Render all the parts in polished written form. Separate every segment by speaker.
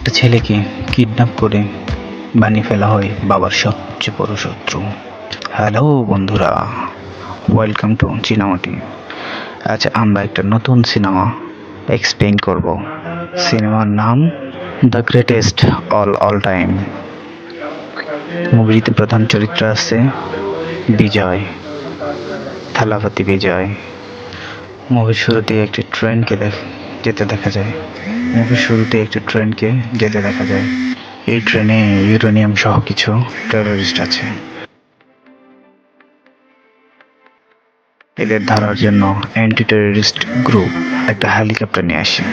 Speaker 1: একটা ছেলেকে কিডন্যাপ করে বানিয়ে ফেলা হয় বাবার সবচেয়ে বড় শত্রু। হ্যালো বন্ধুরা, ওয়েলকাম টু চিনামাটি। আজ আমরা একটা নতুন সিনেমা এক্সপ্লেইন করব। সিনেমার নাম দ্য গ্রেটেস্ট অল টাইম। মুভিতে প্রধান চরিত্র আছে বিজয়, থালাপতি বিজয়। মুভির শুরুতে একটি ট্রেনকে যেতে দেখা যায়। এই ট্রেনে ইউরেনিয়াম সহ কিছু টেররিস্ট আছে। এদের ধরার জন্য অ্যান্টি টেররিস্ট গ্রুপ একটা হেলিকপ্টার নিয়ে আসে।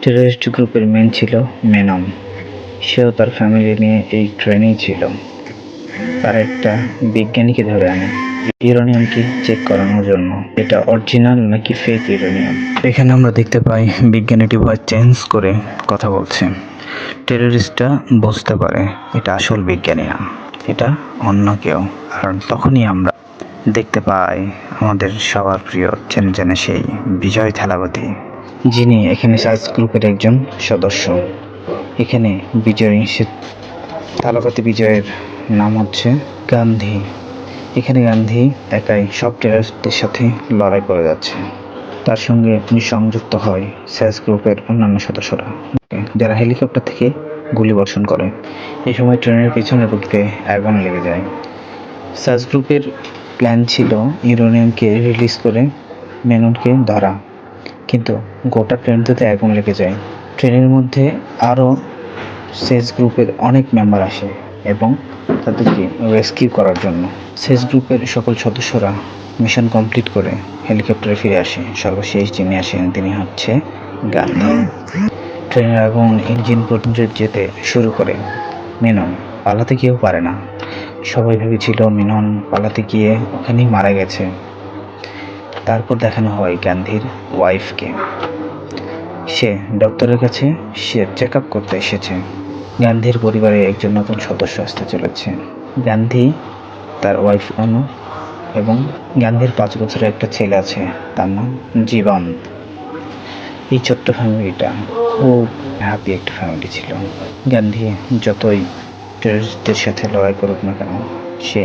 Speaker 1: টেররিস্ট গ্রুপের মেন ছিল মেনন। সেও তার ফ্যামিলি নিয়ে এই ট্রেনেই ছিল। তার একটা বিজ্ঞানীকে ধরে আনে ইউরেনিয়ামকে চেক করানোর জন্য, এটা অরিজিনাল নাকি ফেক ইউরেনিয়াম। এখানে আমরা দেখতে পাই বিজ্ঞানীটি ভয়েস চেঞ্জ করে কথা বলছে। টেররিস্টরা বুঝতে পারে এটা আসল বিজ্ঞানী না, এটা অন্য কেউ। আর তখনই আমরা দেখতে পাই আমাদের সবার প্রিয় চেনে সেই বিজয় থালাপতি, যিনি এখানে সার্চ গ্রুপের একজন সদস্য। এখানে থালাপতি বিজয়ের নাম হচ্ছে গান্ধী। এখানে গান্ধী একাই সব টেররিস্টদের সাথে লড়াই করে যাচ্ছে। তার সঙ্গে সংযুক্ত হয় স্যাস গ্রুপের অন্যান্য সদস্যরা, যারা হেলিকপ্টার থেকে গুলি বর্ষণ করে। এই সময় ট্রেনের পিছনের রুটে আগুন লেগে যায়। স্যাস গ্রুপের প্ল্যান ছিল ইউরেনিয়ামকে রিলিজ করে মেননকে ধরা, কিন্তু গোটা ট্রেনটাতে আগুন লেগে যায়। ট্রেনের মধ্যে আরও সেস গ্রুপের অনেক মেম্বার আসে এবং তাদেরকে রেস্কিউ করার জন্য সেস গ্রুপের সকল সদস্যরা মিশন কমপ্লিট করে হেলিকপ্টারে ফিরে আসে। সর্বশেষ যিনি আসেন তিনি হচ্ছে গান্ধী। ট্রেনের আগুন ইঞ্জিন পর্যন্ত যেতে শুরু করে। মেনন পালাতে গিয়েও পারে না। সবাই ভেবেছিল মেনন পালাতে গিয়ে ওখানেই মারা গেছে। তারপর দেখানো হয় গান্ধীর ওয়াইফকে। সে ডক্টরের কাছে চেক আপ করতে এসেছে। গান্ধীর পরিবারে একজন নতুন সদস্য আসতে চলেছে, গান্ধী, তার ওয়াইফ অনু এবং গান্ধীর 5 বছরের একটা ছেলে আছে, তার নাম জীবন। এই ছোট্ট ফ্যামিলিটা খুব হ্যাপি একটা ফ্যামিলি ছিল। গান্ধী যতই টেররিস্টদের সাথে লড়াই করুক না কেন, সে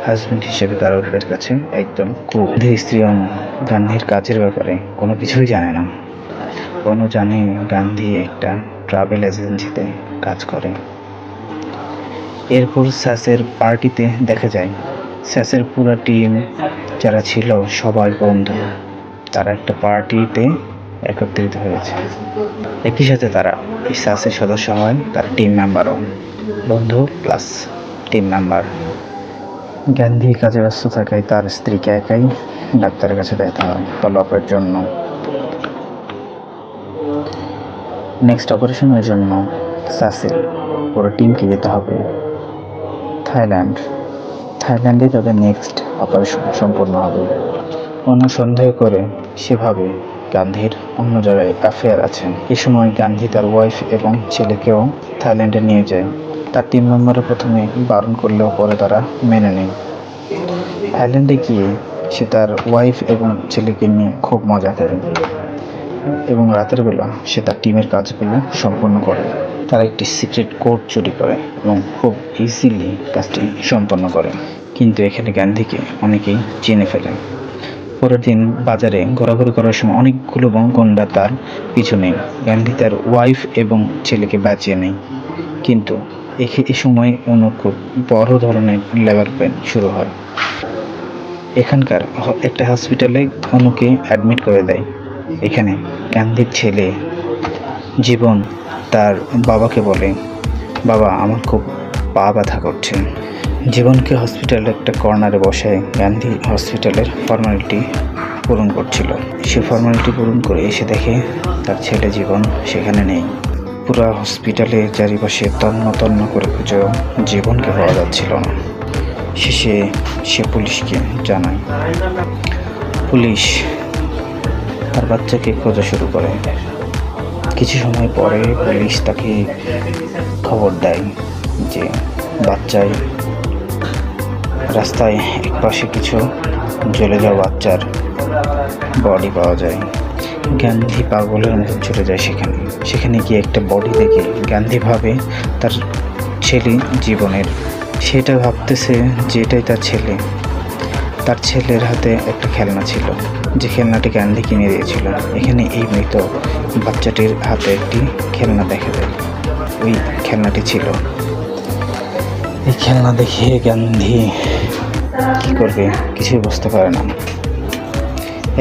Speaker 1: হাজব্যান্ড হিসেবে কারোর কাছে একদম খুব। স্ত্রী অনু গান্ধীর কাজের ব্যাপারে কোনো কিছুই জানে না। অনু জানে গান্ধী একটা ট্রাভেল এজেন্সিতে কাজ করে। এরপর স্যাসের পার্টিতে দেখা যায় স্যাসের পুরো টিম যারা ছিল সবাই বন্ধু। তারা একটা পার্টিতে একত্রিত হয়েছে। একই সাথে তারা এই স্যাসের সদস্য হয়, তার টিম মেম্বারও বন্ধু প্লাস টিম মেম্বার। গান্ধী কাজে ব্যস্ত থাকায় তার স্ত্রীকে একাই ডাক্তারের কাছে যেতে হয় ফলো আপের জন্য। নেক্সট অপারেশনের জন্য স্যাসের পুরো টিমকে যেতে হবে থাইল্যান্ডে তাদের নেক্সট অপারেশন সম্পূর্ণ হবে। অনু সন্দেহ করে সেভাবে গান্ধীর অন্য জায়গায় অ্যাফেয়ার আছে। এ সময় গান্ধী তার ওয়াইফ এবং ছেলেকেও থাইল্যান্ডে নিয়ে যায়। তার টিম মেম্বাররা প্রথমে বারণ করলেও পরে তারা মেনে নেয়। থাইল্যান্ডে গিয়ে সে তার ওয়াইফ এবং ছেলেকে নিয়ে খুব মজা করে এবং রাতের বেলা সে তার টিমের কাজগুলো সম্পন্ন করে। তারা একটি সিক্রেট কোড চুরি করে এবং খুব ইজিলি কাজটি সম্পন্ন করে। কিন্তু এখানে গান্ধীকে অনেকেই চিনে ফেলে। পরের দিন বাজারে ঘোরাঘুরি করার সময় অনেকগুলো গুন্ডা তার পিছু নেয়। গান্ধী তার ওয়াইফ এবং ছেলেকে বাঁচিয়ে নেয়, কিন্তু এই সময় খুব বড় ধরনের লেবার পেন শুরু হয়। এখানকার একটা হসপিটালে অনুকে অ্যাডমিট করে দেয়। এখানে গান্ধীর ছেলে জীবন তার বাবাকে বলে, বাবা আমার খুব পা ব্যথা করছে। জীবনকে হসপিটালের একটা কর্নারে বসায় গান্ধী হসপিটালের ফর্মালিটি পূরণ করছিল। সে ফর্মালিটি পূরণ করে এসে দেখে তার ছেলে জীবন সেখানে নেই। পুরো হসপিটালের চারিপাশে তন্ন করে খুঁজেও জীবনকে পাওয়া যাচ্ছিল না। শেষে সে পুলিশকে জানায়। পুলিশ তার বাচ্চাকে খোঁজা শুরু করে। কিছু সময় পরে পুলিশ তাকে খবর দেয় যে বাচ্চায় রাস্তায় একপাশে কিছু জ্বলে যাওয়া বাচ্চার বডি পাওয়া যায়। গান্ধী পাগলের মতো চলে যায় সেখানে গিয়ে একটা বডি দেখে গান্ধী ভাবে তার ছেলে জীবনের, সেটা ভাবতেছে যে এটাই তার ছেলে। তার ছেলের হাতে একটা খেলনা ছিল, যে খেলনাটি গান্ধী কিনে দিয়েছিল। এখানে এই মৃত বাচ্চাটির হাতে একটি খেলনা দেখা যায়, ওই খেলনাটি ছিল। এই খেলনা দেখে গান্ধী কি করবে কিছুই বুঝতে পারে না।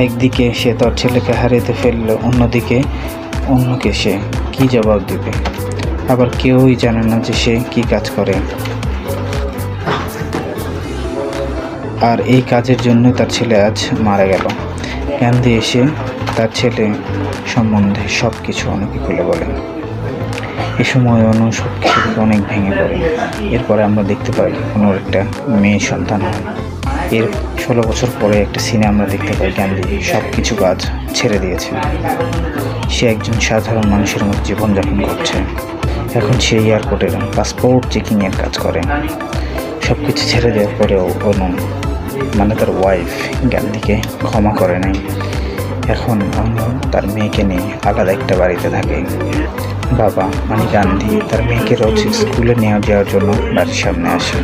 Speaker 1: একদিকে সে তার ছেলেকে হারিয়ে ফেললো, অন্যদিকে অন্যকে সে কি জবাব দেবে। আবার কেউই জানে না যে সে কি কাজ করে, আর এই কাজের জন্য তার ছেলে আজ মারা গেল। গান্ধী এসে তার ছেলে সম্বন্ধে সব কিছু অনেকে খুলে বলেন। এ সময় অনু সব কিছু থেকে অনেক ভেঙে পড়ে। এরপরে আমরা দেখতে পাই অনুর একটা মেয়ে সন্তান হয়। এর 16 বছর পরে একটা সিনে আমরা দেখতে পাই গান্ধী সব কিছু কাজ ছেড়ে দিয়েছে। সে একজন সাধারণ মানুষের মতো জীবনযাপন করছে। এখন সে এয়ারপোর্টের পাসপোর্ট চেকিংয়ের কাজ করে। সব কিছু ছেড়ে দেওয়ার পরেও অনু, মানে তার ওয়াইফ, গান্ধীকে ক্ষমা করে নাই। এখন অনু তার মেয়েকে নিয়ে আলাদা একটা বাড়িতে থাকে। বাবা মানে গান্ধী তার মেয়েকে রোজ স্কুলে নিয়ে যাওয়ার জন্য বাড়ির সামনে আসে।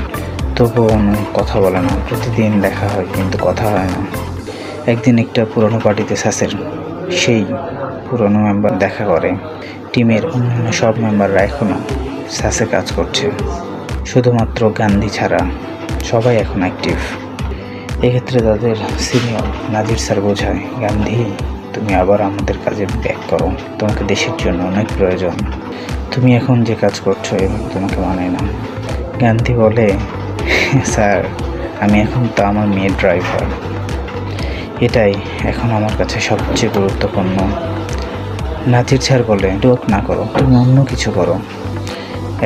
Speaker 1: তবুও অনু কথা বলে না। প্রতিদিন দেখা হয় কিন্তু কথা হয় না। একদিন একটা পুরনো পার্টিতে সাসের সেই পুরনো মেম্বার দেখা করে। টিমের অন্যান্য সব মেম্বাররা এখনও সাসে কাজ করছে, শুধুমাত্র গান্ধী ছাড়া সবাই এখন অ্যাক্টিভ। এক্ষেত্রে তাদের সিনিয়র নাজির স্যার বোঝায়, গান্ধী তুমি আবার আমাদের কাজে ব্যাক করো, তোমাকে দেশের জন্য অনেক প্রয়োজন। তুমি এখন যে কাজ করছো এবং তোমাকে মানায় না। গান্ধী বলে, স্যার আমি এখন তো আমার মেয়ের ড্রাইভার, এটাই এখন আমার কাছে সবচেয়ে গুরুত্বপূর্ণ। নাজির স্যার বলে, ডোক না করো, তুমি অন্য কিছু করো।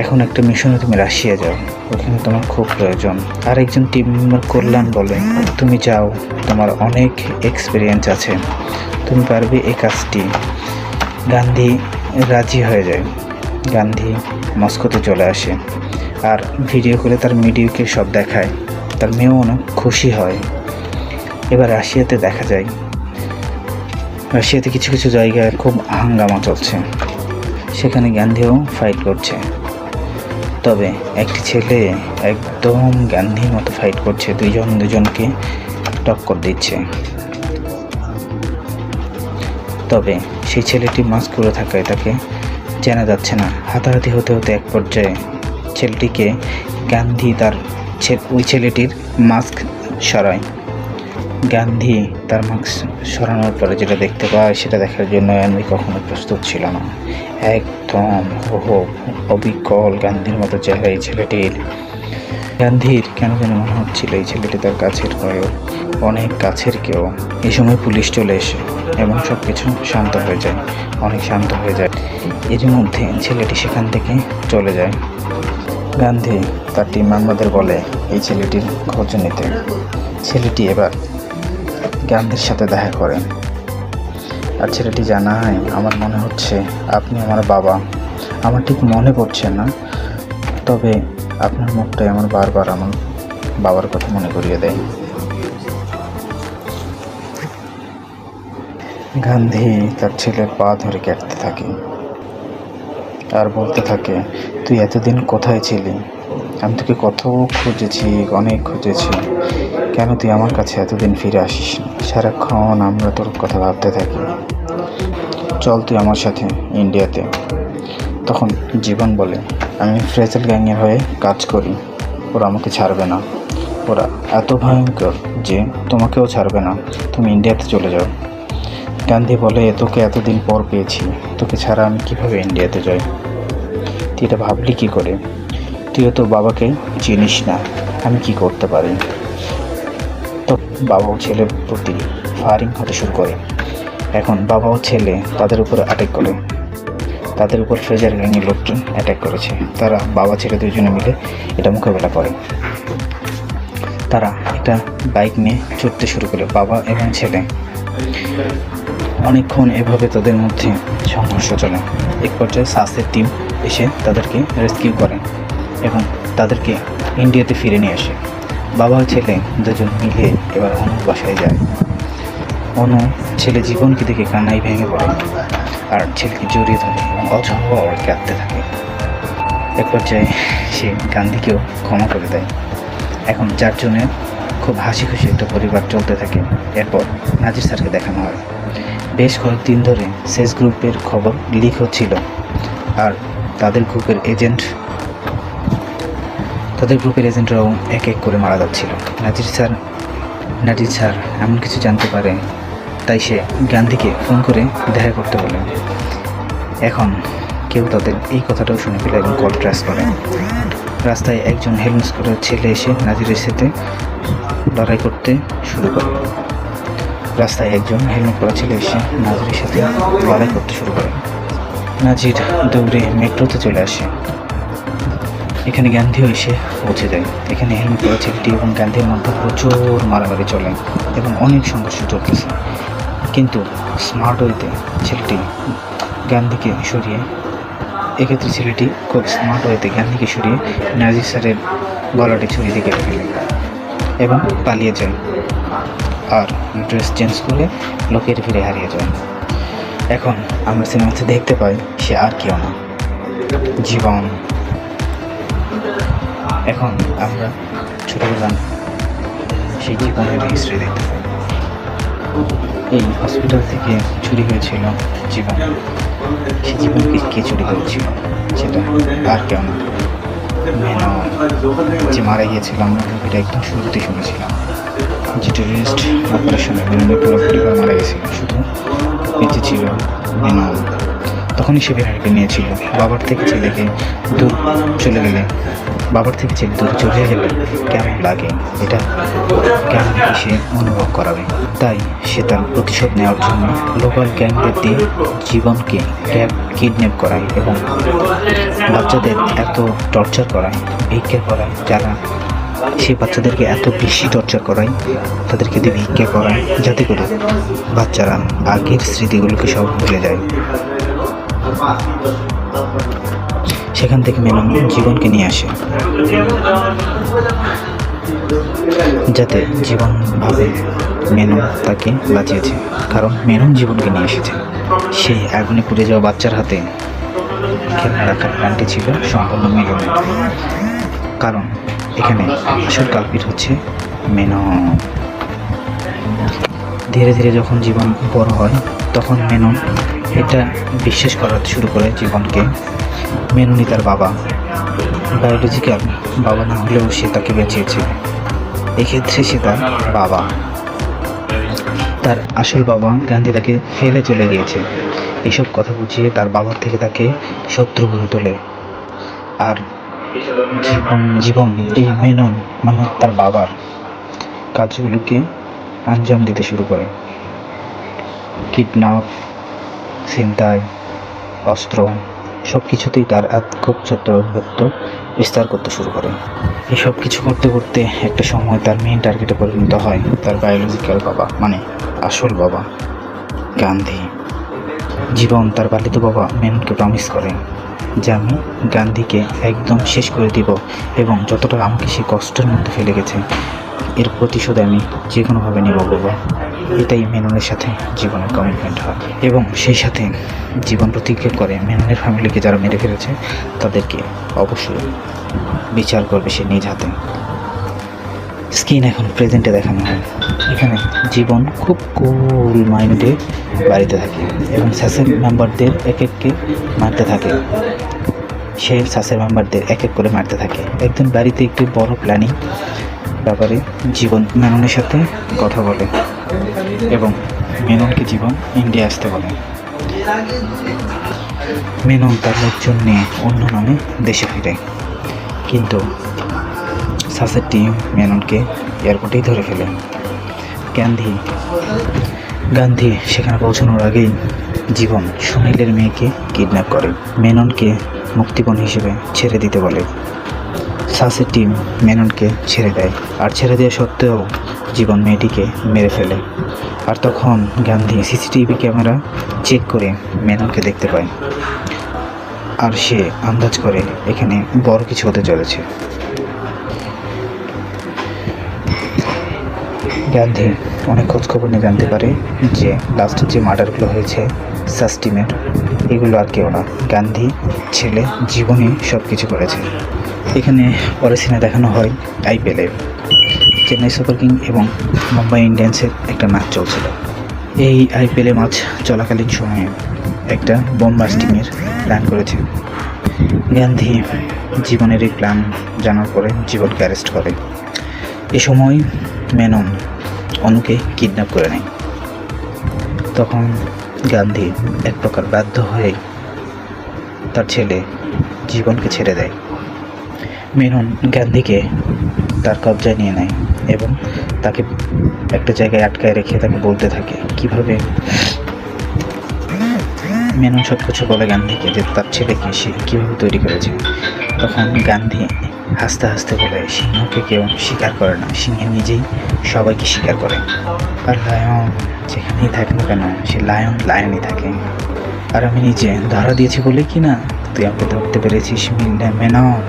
Speaker 1: এখন একটা মিশনে তুমি রাশিয়া যাও, ওখানে তোমার খুব প্রয়োজন। আর একজন টিম মেম্বার কল্যাণ বলে, তুমি যাও, তোমার অনেক এক্সপিরিয়েন্স আছে, তুমি পারবে এই কাজটি। গান্ধী রাজি হয়ে যায়। গান্ধী মস্কোতে চলে আসে আর ভিডিও করে তার মিডিয়াকে সব দেখায়। তার মেয়েও অনেক খুশি হয়। এবার রাশিয়াতে দেখা যায়, রাশিয়াতে কিছু কিছু জায়গায় খুব হাঙ্গামা চলছে। সেখানে গান্ধীও ফাইট করছে। তবে একটি ছেলে একদম গান্ধীর মতো ফাইট করছে, দুজনকে টক্কর দিচ্ছে। তবে সেই ছেলেটি মাস্ক পরে থাকায় তাকে চেনা যাচ্ছে না। হাতাহাতি হতে হতে এক পর্যায়ে ছেলেটিকে গান্ধী ওই ছেলেটির মাস্ক সরায়। গান্ধী তার মাস্ক সরানোর পরে যেটা দেখতে পায় সেটা দেখার জন্য গান্ধী কখনো প্রস্তুত ছিল না। একদম অবিকল গান্ধীর মতো চেহারা এই ছেলেটির। গান্ধীর কেন যেন মনে হচ্ছিল এই ছেলেটি তার কাছের হয়েও অনেক কাছের কেউ। এই সময় পুলিশ চলে এসে এবং সব কিছু শান্ত হয়ে যায়, অনেক শান্ত হয়ে যায়। এর মধ্যে ছেলেটি সেখান থেকে চলে যায়। গান্ধী তার টিম মেম্বারদের বলে এই ছেলেটির খোঁজ নিতে। ছেলেটি এবার গান্ধীর সাথে দেখা করে আর ছেলেটি জানায়, আমার মনে হচ্ছে আপনি আমার বাবা। আমার ঠিক মনে পড়ছে না, তবে আপনার মুখটাই আমার বারবার আমার বাবার কথা মনে করিয়ে দেয়। গান্ধী তার ছেলের পা ধরে কাটতে থাকে আর বলতে থাকে, তুই এতদিন কোথায় ছিলি? আমি তোকে কত খুঁজেছি, অনেক খুঁজেছি, কেন তুই আমার কাছে এতদিন ফিরে আসিস? সারাক্ষণ আমরা তোর কথা ভাবতে থাকি, চল তুই আমার সাথে ইন্ডিয়াতে। তখন জীবন বলে, আমি ফ্রেজেল গ্যাংয়ের হয়ে কাজ করি, ওরা আমাকে ছাড়বে না, ওরা এত ভয়ঙ্কর যে তোমাকেও ছাড়বে না, তুমি ইন্ডিয়াতে চলে যাও। গান্ধী বলে, তোকে এতদিন পর পেয়েছি, তোকে ছাড়া আমি কিভাবে ইন্ডিয়াতে যাই? তুই এটা ভাবলি কী করে? তুইও তো বাবাকে চিনিস না, আমি কি করতে পারি? তো বাবা ও ছেলের প্রতি ফায়ারিং হতে শুরু করে। এখন বাবা ও ছেলে তাদের উপরে অ্যাটাক করে। তাদের উপর ফ্রেজার গ্যাংয়ের লোকজন অ্যাটাক করেছে। তারা বাবা ছেলে দুজনে মিলে এটা মোকাবেলা করে। তারা একটা বাইক নিয়ে ছুটতে শুরু করে, বাবা এবং ছেলে। অনেকক্ষণ এভাবে তাদের মধ্যে সংঘর্ষ চলে। এক পর্যায়ে সাসের টিম এসে তাদেরকে রেস্কিউ করে এবং তাদেরকে ইন্ডিয়াতে ফিরে নিয়ে আসে। বাবা ও ছেলে দুজন মিলে এবার অনুর বাসায় যায়। অনু ছেলে জীবনকে দেখে কান্নায় ভেঙে পড়ে আর ছেলেকে জড়িয়ে ধরে এবং অঝর কাঁদতে থাকে। এক পর্যায়ে সে গান্ধীকেও ক্ষমা করে দেয়। এখন চারজনের খুব হাসি খুশি একটা পরিবার চলতে থাকে। এরপর নাজির স্যারকে দেখানো হয়। বেশ কয়েকদিন ধরে সেস গ্রুপের খবর লিক হচ্ছিল আর তাদের গ্রুপের এজেন্টরাও এক এক করে মারা যাচ্ছিল। নাজির স্যার এমন কিছু জানতে পারে, তাই সে গান্ধীকে ফোন করে দেখা করতে বলে। এখন কেউ তাদের এই কথাটাও শুনে ফেলে এবং কল ট্রেস করে। রাস্তায় একজন হেলমেট স্কোয়ারের ছেলে এসে নাজিরের সাথে লড়াই করতে শুরু করে। নাজির দৌড়ে মেট্রোতে চলে আসে। এখানে গান্ধীও এসে পৌঁছে যায়। এখানে হেলমেট পরা ছেলেটি এবং গান্ধীর মধ্যে প্রচুর মারামারি চলে এবং অনেক সংঘর্ষ চলতেছে। কিন্তু স্মার্ট ওয়েতে ছেলেটি গান্ধীকে সরিয়ে নাজির স্যারের গলাটি ছুরি দিয়ে কেটে ফেলে এবং পালিয়ে যায় আর ড্রেস চেঞ্জ করে লোকের ভিড়ে হারিয়ে যায়। এখন আমরা সিনেমাতে দেখতে পাই সে আর কেউ না, জীবন। এখন আমরা ছোটবেলার সেই জীবনের হিস্ট্রি দেখতে পাই। এই হসপিটাল থেকে চুরি হয়েছিল জীবন। সে জীবনকে কে চুরি করেছিল সেটা আর কেউ না, মেনন। যে মারা গিয়েছিল আমরা মুভিটা একদম শুরুতে শুনেছিলাম, যে টেররিস্ট অপারেশনে মেননের পুরো পরিবার মারা গেছিল, শুধু বেঁচে ছিল মেনন। তখনই সে বিহারকে নিয়েছিল। বাবার থেকে ছেলে দূরে চলে গেলে কেমন লাগে এটা কেমন সে অনুভব করাবে। তাই সে তার প্রতিশোধ নেওয়ার জন্য লোকাল গ্যাংদের দিয়ে জীবনকে কিডন্যাপ করায় এবং বাচ্চাদের এত টর্চার করায়, ভিক্ষা করায়। সে বাচ্চাদেরকে এত বেশি টর্চার করায়, তাদেরকে দিয়ে ভিক্ষা করায়, যাতে করে বাচ্চারা আগের স্মৃতিগুলোকে সব ভুলে যায়। সেখান থেকে মেনন জীবনকে নিয়ে আসে, যাতে জীবন ভাবে মেনন তাকে বাঁচিয়েছে, কারণ মেনন জীবনকে নিয়ে এসেছে। সেই আগুনে পুড়ে যাওয়া বাচ্চার হাতে খেলনা রাখার প্ল্যানটি ছিল সম্পূর্ণ মেননের, কারণ এখানে আসল কালপিট হচ্ছে মেনন। ধীরে ধীরে যখন জীবন বড় হয় তখন মেনন এটা বিশ্বাস করা শুরু করে জীবনকে মেননই তার বাবা, বায়োলজিক্যাল বাবা না হলেও সে তাকে বেঁচিয়েছে। এক্ষেত্রে সে তার বাবা, তার আসল বাবা গান্ধী তাকে ফেলে চলে গিয়েছে। এসব কথা বুঝিয়ে তার বাবার থেকে তাকে শত্রু করে তোলে। আর জীবন এই মেনন মানে তার বাবার কাজগুলোকে আঞ্জাম দিতে শুরু করে। কিডন্যাপ, ছিনতাই, অস্ত্র সব কিছুতেই তার খুব ছোট্ট আধিপত্য বিস্তার করতে শুরু করে। এসব কিছু করতে করতে একটা সময় তার মেইন টার্গেটে পরিণত হয় তার বায়োলজিক্যাল বাবা, মানে আসল বাবা গান্ধী। জীবন তার পালিত বাবা মেননকে প্রমিস করে যে আমি গান্ধীকে একদম শেষ করে দিব এবং যতটা আমাকে সে কষ্টের মধ্যে ফেলে গেছে এর প্রতিশোধ আমি যে কোনোভাবে নেব বাবা। এটাই মেননের সাথে জীবনের কমিটমেন্ট হয় এবং সেই সাথে জীবন প্রতিজ্ঞা করে মেননের ফ্যামিলিকে যারা মেরে ফেলেছে তাদেরকে অবশ্যই বিচার করবে সে নিজ হাতে। স্কিন এখন প্রেজেন্টে দেখানো হয়। এখানে জীবন খুব কুল মাইন্ডে বাড়িতে থাকে এবং সাসের মেম্বারদের এক এককে মারতে থাকে। সে সাসের মেম্বারদের এক এক করে মারতে থাকে। একদিন বাড়িতে একটি বড় প্ল্যানিং ব্যাপারে জীবন মেননের সাথে কথা বলে এবং মেননকে জীবন ইন্ডিয়া আসতে বলে। মেনন তার লোকজন নিয়ে অন্য নামে দেশে ফিরে, কিন্তু সাসের টিম মেননকে এয়ারপোর্টেই ধরে ফেলে। গান্ধী সেখানে পৌঁছানোর আগেই জীবন সুনীলের মেয়েকে কিডন্যাপ করে মেননকে মুক্তিপণ হিসেবে ছেড়ে দিতে বলে। সাসের টিম মেননকে ছেড়ে দেয়, আর ছেড়ে দেওয়া সত্ত্বেও জীবন মেয়েটিকে মেরে ফেলে। আর তখন গান্ধী সিসিটিভি ক্যামেরা চেক করে মেননকে দেখতে পায়, আর সে আন্দাজ করে এখানে বড় কিছু হতে চলেছে। গান্ধী অনেক খোঁজখবর নিয়ে জানতে পারে যে লাস্ট যে মার্ডারগুলো হয়েছে সাস টিমের, এগুলো আর কেউ না, গান্ধী ছেলে জীবনে সব কিছু করেছে। এখানে পরের সিনে দেখানো হয় আইপিএলে চেন্নাই সুপার কিং এবং মুম্বাই ইন্ডিয়ান্সের একটা ম্যাচ চলছিল। এই আইপিএলে ম্যাচ চলাকালীন সময়ে একটা বোম ব্লাস্টিংয়ের প্ল্যান করেছে গান্ধী। জীবনের এই প্ল্যান জানার পরে জীবনকে অ্যারেস্ট করে। এ সময় মেনন অনুকে কিডন্যাপ করে নেয়। তখন গান্ধী এক প্রকার বাধ্য হয়ে তার ছেলে জীবনকে ছেড়ে দেয়। মেনন গান্ধীকে তার কবজায় নিয়ে নেয় এবং তাকে একটা জায়গায় আটকায় রেখে তাকে বলতে থাকে কিভাবে মেনন সব কিছু বলে গান্ধীকে যে তার ছেলেকে সে কীভাবে তৈরি করেছে। তখন গান্ধী হাসতে হাসতে বলে সিংহকে কেউ স্বীকার করে না, সিংহ নিজেই সবাইকে স্বীকার করে। আর লায়ন যেখানেই থাকে না কেন সে লায়নই থাকে। আর আমি নিজে ধরা দিয়েছি বলে কি না তুই আমাকে ধরতে পেরেছিস মেনন,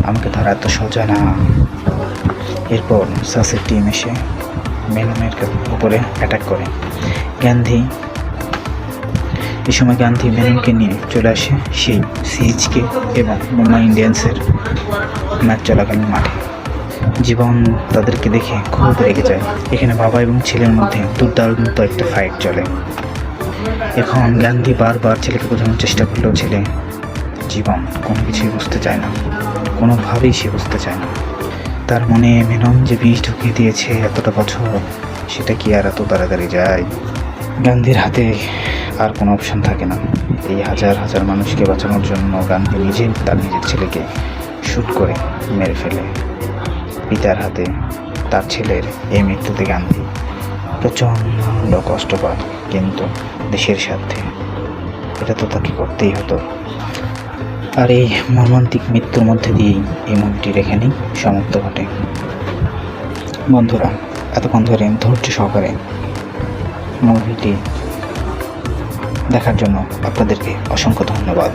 Speaker 1: আমাকে ধরা এত সোজা না। এরপর সাসের টিম এসে মেননের উপরে অ্যাটাক করে। গান্ধী এই সময় গান্ধী মেননকে নিয়ে চলে আসে সেই সিএইচকে এবং মুম্বাই ইন্ডিয়ান্সের ম্যাচ চলাকালীন মাঠে। জীবন তাদেরকে দেখে খুব রেগে যায়। এখানে বাবা এবং ছেলের মধ্যে দুর্দান্ত একটা ফাইট চলে। এখন গান্ধী বারবার ছেলেকে বোঝানোর চেষ্টা করলেও ছেলে জীবন কোনো কিছুই বুঝতে চায় না, কোনোভাবেই সে বুঝতে চায় না। তার মনে মেনন যে বিষ ঢুকিয়ে দিয়েছে এতটা বছর, সেটা কি আর এত তাড়াতাড়ি যায়? গান্ধীর হাতে আর কোনো অপশন থাকে না। এই হাজার হাজার মানুষকে বাঁচানোর জন্য গান্ধী নিজেই তার নিজের ছেলেকে শ্যুট করে মেরে ফেলে। পিতার হাতে তার ছেলের এই মৃত্যুতে গান্ধী প্রচণ্ড কষ্ট পায়, কিন্তু দেশের স্বার্থে এটা তো তাকে করতেই হতো। আর এই মর্মান্তিক মৃত্যুর মধ্যে দিয়েই এই মুভিটির এখানেই সমাপ্ত ঘটে। বন্ধুরা, এতক্ষণ ধরে ধৈর্য সহকারে মুভিটি দেখার জন্য আপনাদেরকে অসংখ্য ধন্যবাদ।